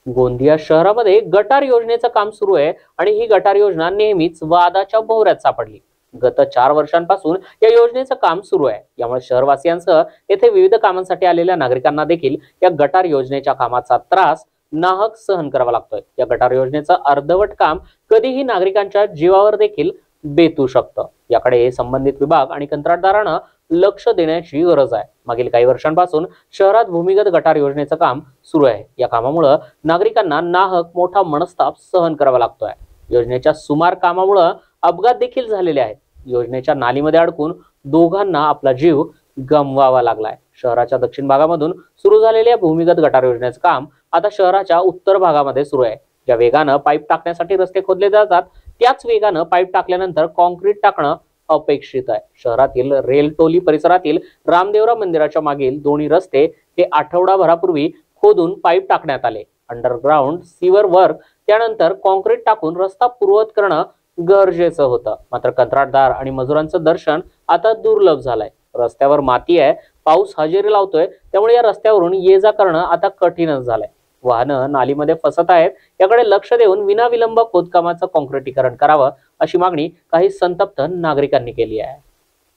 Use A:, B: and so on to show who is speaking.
A: गोंदिया शहरामध्ये गटार योजनेचं काम सुरू आहे आणि ही गटार योजना नेहमीच वादाच्या भोवऱ्यात सापडली. गत 4 वर्षांपासून या योजनेचं काम सुरू आहे. यामुळे शहरवासियांसह येथे विविध कामांसाठी आलेल्या नागरिकांना देखील या गटार योजनेच्या कामाचा त्रास नाहक सहन करावा लागतोय. या गटार योजनेचं अर्धवट काम कधीही नागरिकांच्या जीवावर देखील बेतू शकतं. याकडे संबंधित विभाग आणि कंत्राटदारांना लक्ष देण्याची गरज आहे. मागील काही वर्षांपासून शहरात भूमिगत गटार योजनेचं काम सुरू आहे. या कामामुळे नागरिकांना नाहक मोठा मनस्ताप सहन करावा लागतोय. योजनेच्या सुमार कामामुळे अपघात देखील झालेले आहेत. योजनेच्या नालीमध्ये अडकून दोघांना आपला जीव गमवावा लागलाय. शहराच्या दक्षिण भागामधून सुरू झालेल्या भूमिगत गटार योजनेचं काम आता शहराच्या उत्तर भागामध्ये सुरू आहे. ज्या वेगानं पाईप टाकण्यासाठी रस्ते खोदले जातात त्याच वेगानं पाईप टाकल्यानंतर कॉन्क्रीट टाकणं अपेक्षित आहे. शहरातील रेलटोली परिसरातील रामदेवरा मंदिराच्या मागील दोन्ही रस्ते हे आठवडाभरापूर्वी खोदून पाईप टाकण्यात आले. अंडरग्राउंड सीवर वर्क त्यानंतर कॉन्क्रीट टाकून रस्ता पूर्ववत करणं गरजेचं होतं. मात्र कंत्राटदार आणि मजुरांचं दर्शन आता दुर्लभ झालंय. रस्त्यावर माती आहे, पाऊस हजेरी लावतोय, त्यामुळे या रस्त्यावरून ये जा करणं आता कठीणच झालंय. वाहनं नालीमध्ये फसत आहेत. याकडे लक्ष देऊन विनाविलंब खोदकामाचं कॉन्क्रिटीकरण करावं अशी मागणी काही संतप्त नागरिकांनी केली आहे.